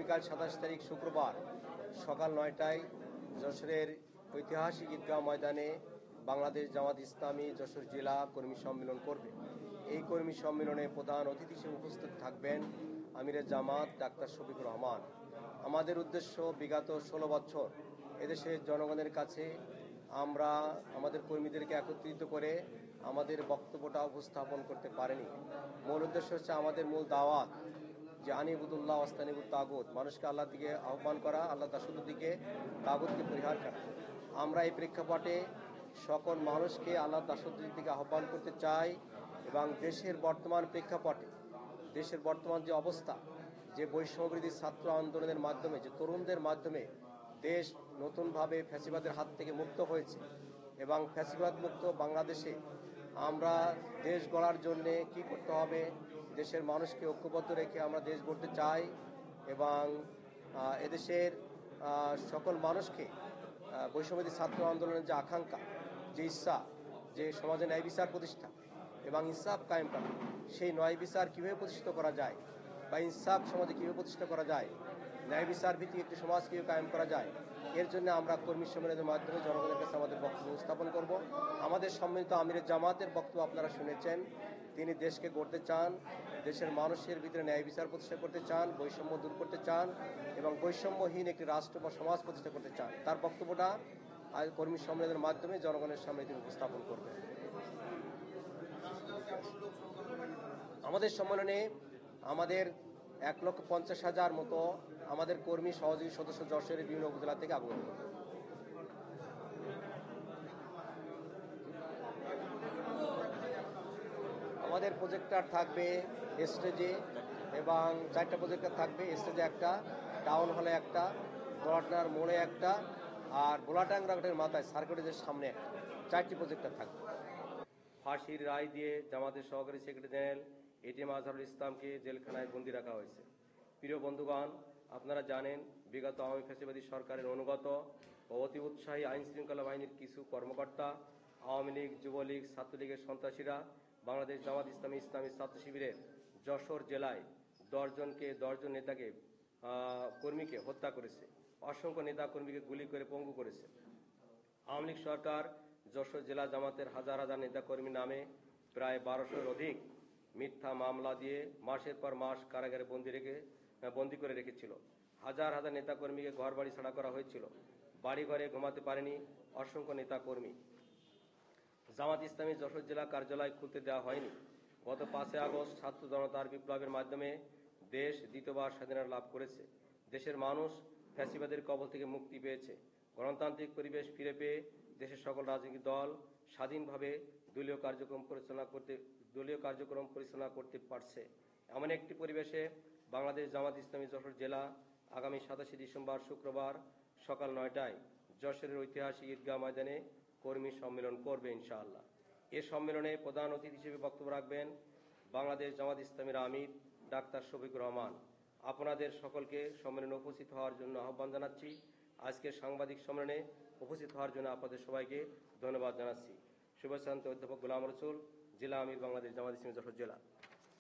আগামীকাল 27 তারিখ শুক্রবার সকাল 9টায় যশোরের ঐতিহাসিক ঈদগাহ ময়দানে বাংলাদেশ জামাত ইসলামী যশোর জেলা কর্মী সম্মেলন করবে। এই কর্মী সম্মেলনে প্রধান অতিথি হিসেবে উপস্থিত থাকবেন আমিরে জামাত ডাক্তার শফিকুর রহমান। আমাদের উদ্দেশ্য বিগত 16 বছর এদেশের জনগণের কাছে আমরা আমাদের কর্মীদেরকে একত্রিত করে আমাদের বক্তব্যটা উপস্থাপন করতে পারিনি। মূল উদ্দেশ্য হচ্ছে আমাদের মূল দাওয়াত যে আনিবুদুল্লাহ ওয়াস্তানিবুত তাগুত, মানুষকে আল্লাহর দিকে আহ্বান করা, আল্লাহ দাসত্বের দিকে তাগুতকে পরিহার করা। আমরা এই প্রেক্ষাপটে সকল মানুষকে আল্লাহ দাসত্বের দিকে আহ্বান করতে চাই এবং দেশের বর্তমান প্রেক্ষাপটে দেশের বর্তমান যে অবস্থা, যে বৈষম্যবিরোধী ছাত্র আন্দোলনের মাধ্যমে যে তরুণদের মাধ্যমে দেশ নতুনভাবে ফ্যাসিবাদের হাত থেকে মুক্ত হয়েছে এবং ফ্যাসিবাদ মুক্ত বাংলাদেশে আমরা দেশ গড়ার জন্যে কি করতে হবে, দেশের মানুষকে ঐক্যবদ্ধ রেখে আমরা দেশ গড়তে চাই এবং এদেশের সকল মানুষকে বৈষম্যবিরোধী ছাত্র আন্দোলনের যে আকাঙ্ক্ষা, যে ইচ্ছা, যে সমাজে ন্যায় বিচার প্রতিষ্ঠা এবং ইনসাফ কায়েম করা, সেই ন্যায় বিচার কীভাবে প্রতিষ্ঠিত করা যায় বা ইনসাফ সমাজে কীভাবে প্রতিষ্ঠা করা যায়, ন্যায় বিচার ভিত্তিক একটি সমাজ কীভাবে কায়েম করা যায়, এর জন্য আমরা কর্মী সম্মেলনের মাধ্যমে জনগণের কাছে আমাদের বক্তব্য উপস্থাপন করব। আমাদের সম্মিলিত আমিরে জামাতের বক্তব্য আপনারা শুনেছেন। তিনি দেশকে গড়তে চান, দেশের মানুষের ভিতরে ন্যায় বিচার প্রতিষ্ঠা করতে চান, বৈষম্য দূর করতে চান এবং বৈষম্যহীন একটি রাষ্ট্র বা সমাজ প্রতিষ্ঠা করতে চান। তার বক্তব্যটা আজ কর্মী সম্মেলনের মাধ্যমে জনগণের সামনে তিনি উপস্থাপন করবেন। আমাদের সম্মেলনে আমাদের 1,50,000 মতো আমাদের কর্মী সহযোগী সদস্য যশোরের বিভিন্ন উপজেলা থেকে আগমন করবে। আমাদের প্রজেক্টর থাকবে স্টেজে এবং 4টা প্রজেক্টর থাকবে। স্টেজে একটা, টাউন হলে একটা, গোলাটার মোড়ে একটা আর গোলাটাঙ্গের মাথায় সার্কিটের সামনে একটা, 4টি প্রজেক্টর থাকবে। ফাঁসির রায় দিয়ে জামাতের সহকারী সেক্রেটারি জেনারেল এটিএম আজহারুল ইসলামকে জেলখানায় বন্দী রাখা হয়েছে। প্রিয় বন্ধুগণ, আপনারা জানেন বিগত আওয়ামী ফ্যাসিবাদী সরকারের অনুগত ও অতি উৎসাহী আইন শৃঙ্খলা বাহিনীর কিছু কর্মকর্তা, আওয়ামী লীগ, যুবলীগ, ছাত্রলীগের সন্ত্রাসীরা বাংলাদেশ জামাত ইসলামী ছাত্র শিবিরের যশোর জেলায় 10 নেতাকে কর্মীকে হত্যা করেছে, অসংখ্য নেতা কর্মীকে গুলি করে পঙ্গু করেছে। আওয়ামী লীগ সরকার যশোর জেলা জামাতের হাজার হাজার নেতাকর্মী নামে প্রায় 1200-এর অধিক মিথ্যা মামলা দিয়ে মাসের পর মাস কারাগারে বন্দী করে রেখেছিল। হাজার হাজার নেতাকর্মীকে ঘর বাড়ি ছাড়া করা হয়েছিল, বাড়ি ঘরে ঘুমাতে পারেনি অসংখ্য নেতাকর্মী। জামাত ইসলামী যশোর জেলা কার্যালয় খুলতে দেওয়া হয়নি। গত 5 আগস্ট ছাত্র জনতার বিপ্লবের মাধ্যমে দেশ দ্বিতীয়বার স্বাধীনতা লাভ করেছে। দেশের মানুষ ফ্যাসিবাদের কবল থেকে মুক্তি পেয়েছে। গণতান্ত্রিক পরিবেশ ফিরে পেয়ে দেশের সকল রাজনৈতিক দল স্বাধীনভাবে দলীয় কার্যক্রম পরিচালনা করতে পারছে। এমন একটি পরিবেশে বাংলাদেশ জামাত ইসলামী যশোর জেলা আগামী 27 ডিসেম্বর শুক্রবার সকাল 9টায় যশোরের ঐতিহাসিক ঈদগাহ ময়দানে কর্মী সম্মেলন করবে ইনশাআল্লাহ। এ সম্মেলনে প্রধান অতিথি হিসেবে বক্তব্য রাখবেন বাংলাদেশ জামাত ইসলামীর আমির ডাক্তার শফিকুর রহমান। আপনাদের সকলকে সম্মেলনে উপস্থিত হওয়ার জন্য আহ্বান জানাচ্ছি। আজকের সাংবাদিক সম্মেলনে উপস্থিত হওয়ার জন্য আপনাদের সবাইকে ধন্যবাদ জানাচ্ছি। শুভেচ্ছান্ত অধ্যাপক গোলাম রসুল, জেলা আমির বাংলাদেশ জামাত ইসলামী যশোর জেলা।